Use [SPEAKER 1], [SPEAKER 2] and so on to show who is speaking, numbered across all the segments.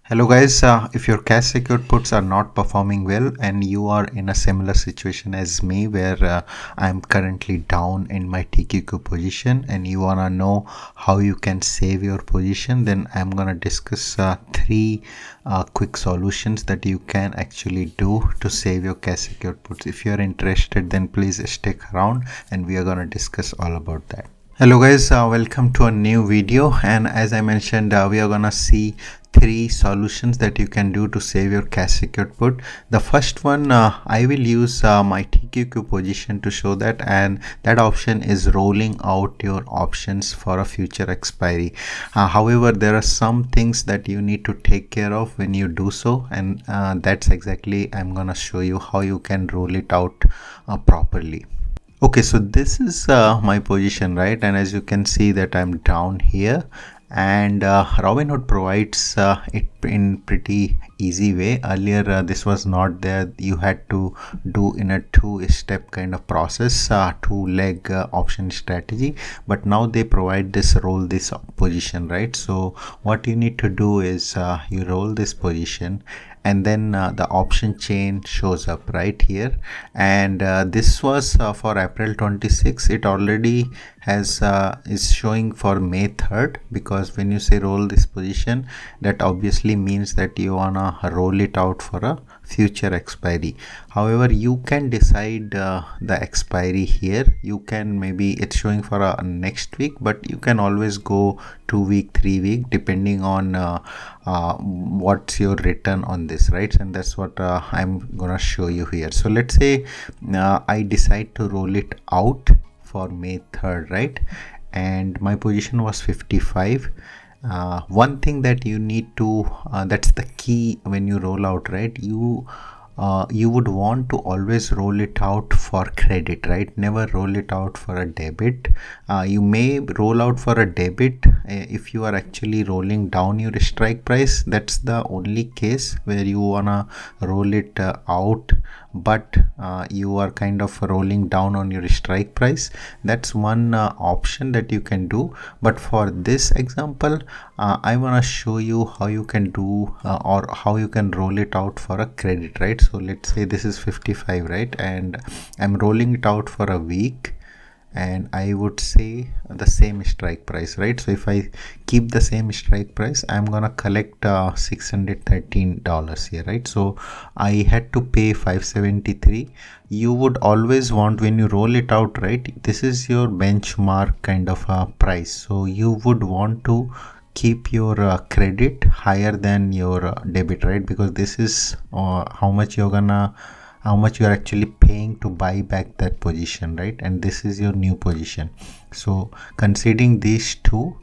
[SPEAKER 1] Hello guys, if your cash secured puts are not performing well and you are in a similar situation as me where I'm currently down in my TQQ position and you wanna know how you can save your position, then I'm gonna discuss three quick solutions that you can actually do to save your cash secured puts. If you're interested, then please stick around and we are gonna discuss all about that. Hello guys, welcome to a new video, and as I mentioned, we are gonna see three solutions that you can do to save your cash secured put. The first one, I will use my TQQ position to show that, and that option is rolling out your options for a future expiry. However, there are some things that you need to take care of when you do so, and that's exactly I'm gonna show you how you can roll it out properly. Okay, so this is my position, right? And as you can see that I'm down here, and Robinhood provides it in pretty easy way. Earlier this was not there. You had to do in a two-step kind of process, two-leg option strategy, but now they provide this roll this position, right? So what you need to do is you roll this position, and then the option chain shows up right here, and this was for April 26. It already has is showing for May 3rd, because when you say roll this position, that obviously means that you wanna roll it out for a future expiry. However, you can decide the expiry here. You can, maybe it's showing for a next week, but you can always go 2 week, 3 week, depending on what's your return on this, right? And that's what I'm gonna show you here. So let's say I decide to roll it out for May 3rd, right? And my position was 55. One thing that you need to that's the key when you roll out, right? You would want to always roll it out for credit, right? Never roll it out for a debit. You may roll out for a debit if you are actually rolling down your strike price. That's the only case where you wanna roll it out, but you are kind of rolling down on your strike price. That's one option that you can do. But for this example, I want to show you how you can do or how you can roll it out for a credit, right? So let's say this is 55, right? And I'm rolling it out for a week, and I would say the same strike price, right? So if I keep the same strike price, I'm gonna collect $613 here, right? So I had to pay 573. You would always want, when you roll it out, right, this is your benchmark kind of a price, so you would want to keep your credit higher than your debit, right? Because this is how much you're actually paying to buy back that position, right? And this is your new position. So considering these two,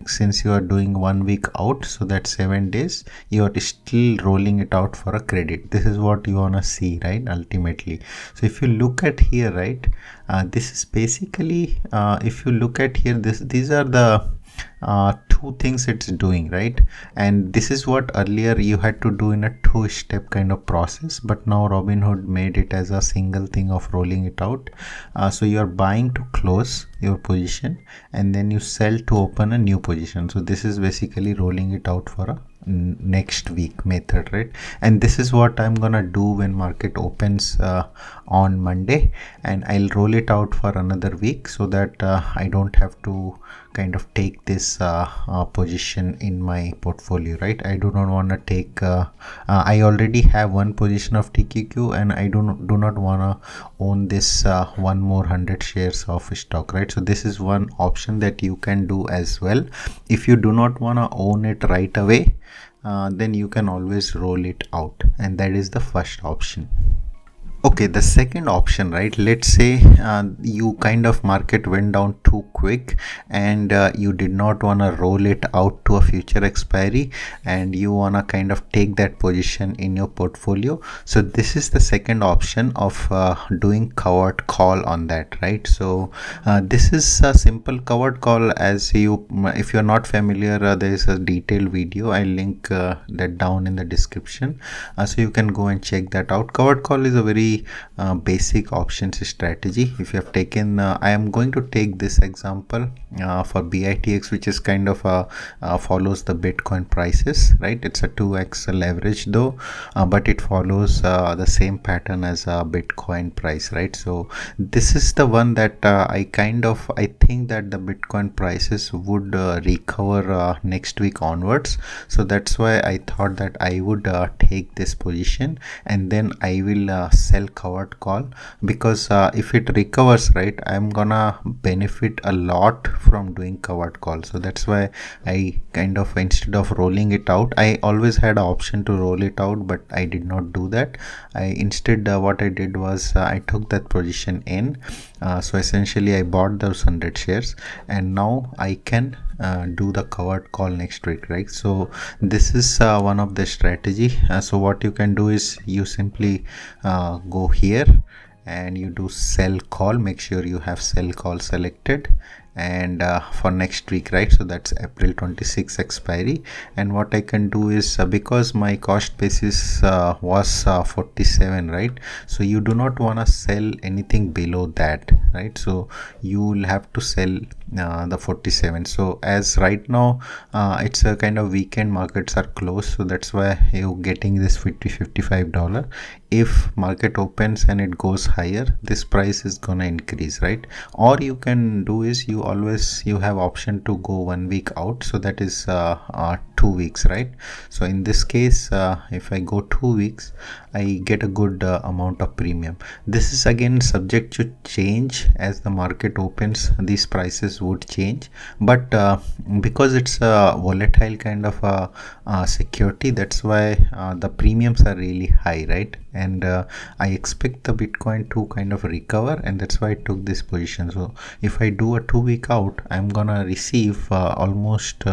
[SPEAKER 1] since you are doing 1 week out, so that's 7 days, you are still rolling it out for a credit. This is what you wanna see, right? Ultimately. So if you look at here, right, this is basically if you look at here, these are the two things it's doing, right? And this is what earlier you had to do in a two-step kind of process, but now Robinhood made it as a single thing of rolling it out. So you are buying to close your position, and then you sell to open a new position. So this is basically rolling it out for a next week method, right? And this is what I'm gonna do when market opens on Monday, and I'll roll it out for another week so that I don't have to kind of take this position in my portfolio, right? I do not want to take I already have one position of TQQ, and I do not want to own this one more 100 shares of stock, right? So this is one option that you can do as well. If you do not want to own it right away, then you can always roll it out, and that is the first option. Okay, the second option, right? Let's say you kind of market went down too quick, and you did not want to roll it out to a future expiry, and you want to kind of take that position in your portfolio. So this is the second option of doing covered call on that, right? So this is a simple covered call. If you're not familiar, there is a detailed video. I'll link that down in the description, so you can go and check that out. Covered call is a very very basic options strategy. If you have taken, I am going to take this example for BITX, which is kind of follows the Bitcoin prices, right? It's a 2x leverage though, but it follows the same pattern as a Bitcoin price, right? So this is the one that I think that the Bitcoin prices would recover next week onwards. So that's why I thought that I would take this position, and then I will sell covered call, because if it recovers, right, I'm gonna benefit a lot from doing covered call. So that's why I kind of, instead of rolling it out, I always had an option to roll it out, but I did not do that. I instead what I did was I took that position in. So essentially I bought those 100 shares, and now I can do the covered call next week, right? So this is one of the strategy. So what you can do is you simply go here and you do sell call. Make sure you have sell call selected, and for next week, right? So that's April 26 expiry. And what I can do is because my cost basis was 47, right? So you do not want to sell anything below that, right? So you will have to sell the 47. So as right now it's a kind of weekend, markets are closed, so that's why you're getting this $55. If market opens and it goes higher, this price is gonna increase, right? Or you can do is you have option to go 1 week out, so that is 2 weeks, right? So in this case if I go 2 weeks, I get a good amount of premium. This is again subject to change. As the market opens, these prices would change, but because it's a volatile kind of a security, that's why the premiums are really high, right? And I expect the Bitcoin to kind of recover, and that's why I took this position. So if I do a 2 week out, I'm gonna receive almost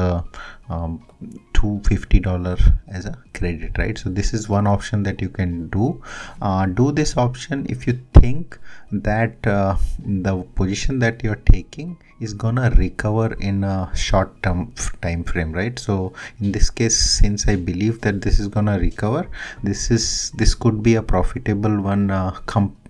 [SPEAKER 1] $250 as a credit, right? So this is one option that you can do. Do this option if you think that the position that you're taking is gonna recover in a short term time frame, right? So in this case, since I believe that this is gonna recover, this could be a profitable one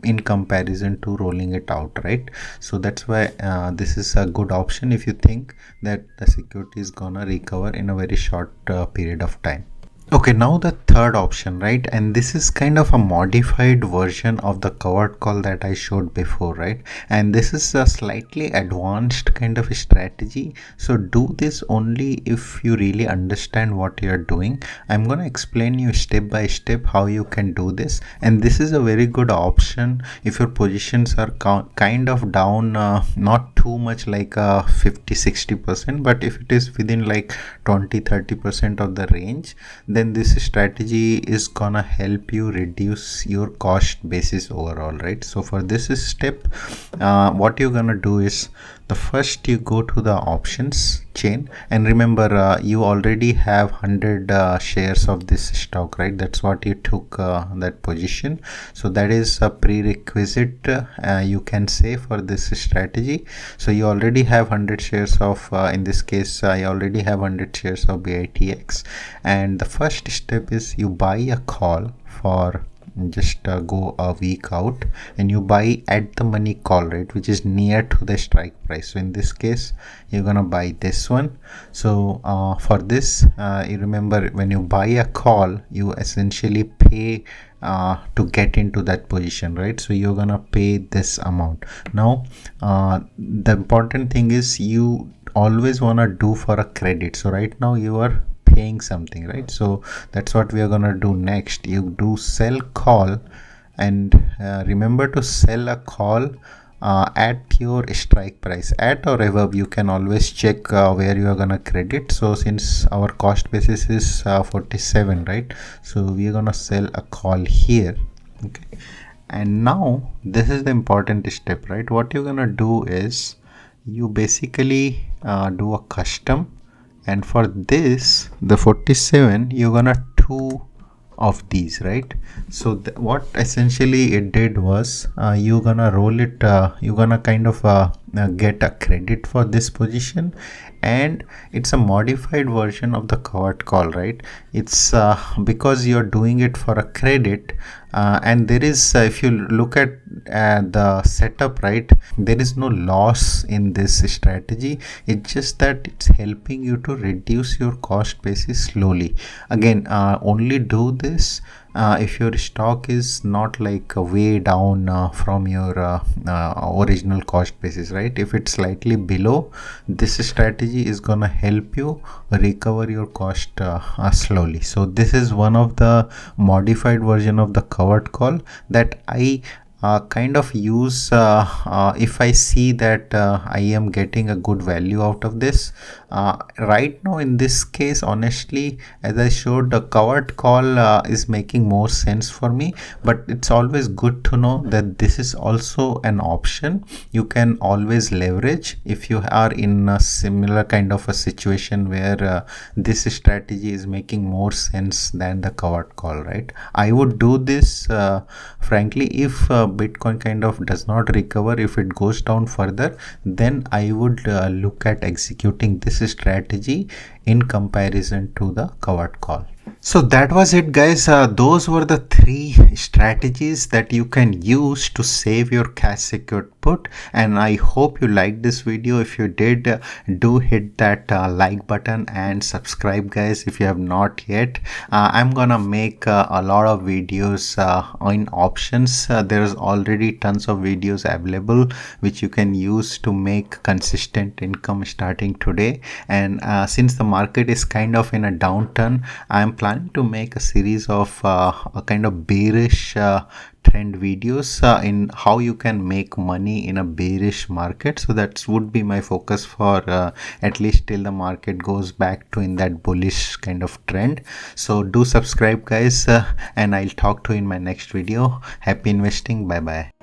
[SPEAKER 1] in comparison to rolling it out, right? So that's why this is a good option if you think that the security is gonna recover in a very short period of time. Okay, now the third option, right? And this is kind of a modified version of the covered call that I showed before, right? And this is a slightly advanced kind of a strategy. So do this only if you really understand what you're doing. I'm going to explain you step by step how you can do this. And this is a very good option if your positions are kind of down, not too much like 50-60%, but if it is within like 20-30% of the range, then this strategy is gonna help you reduce your cost basis overall, right? So for this step, what you're gonna do is, the first you go to the options chain, and remember you already have 100 shares of this stock, right? That's what you took that position. So that is a prerequisite, you can say, for this strategy. So you already have 100 shares of in this case I already have 100 shares of BITX, and the first step is you buy a call for just go a week out, and you buy at the money call, right, which is near to the strike price. So in this case you're gonna buy this one. So for this you remember, when you buy a call, you essentially pay to get into that position, right? So you're gonna pay this amount. Now the important thing is you always want to do for a credit. So right now you are paying something, right? So that's what we are gonna do next. You do sell call, and remember to sell a call at your strike price, at or above. You can always check where you are gonna credit. So since our cost basis is 47, right, so we are gonna sell a call here. Okay, and now this is the important step, right? What you're gonna do is you basically do a custom, and for this, the 47, you're gonna two of these, right? So what essentially it did was you're gonna roll it, you're gonna kind of get a credit for this position, and it's a modified version of the covered call, right? It's because you're doing it for a credit, and there is if you look at the setup, right, there is no loss in this strategy. It's just that it's helping you to reduce your cost basis slowly. Again, only do this if your stock is not like way down from your original cost basis, right? If it's slightly below, this strategy is gonna help you recover your cost slowly. So this is one of the modified version of the covered call that I kind of use if I see that I am getting a good value out of this. Right now in this case, honestly, as I showed, the covered call is making more sense for me, but it's always good to know that this is also an option you can always leverage if you are in a similar kind of a situation where this strategy is making more sense than the covered call, right? I would do this frankly if Bitcoin kind of does not recover. If it goes down further, then I would look at executing this strategy in comparison to the covered call. So that was it, guys. Those were the 3 strategies that you can use to save your cash secured put, and I hope you liked this video. If you did, do hit that like button and subscribe, guys, if you have not yet. I'm gonna make a lot of videos on options. There's already tons of videos available which you can use to make consistent income starting today. And since the market is kind of in a downturn, I'm planning to make a series of a kind of bearish trend videos in how you can make money in a bearish market. So that would be my focus for at least till the market goes back to in that bullish kind of trend. So do subscribe, guys, and I'll talk to you in my next video. Happy investing. Bye bye.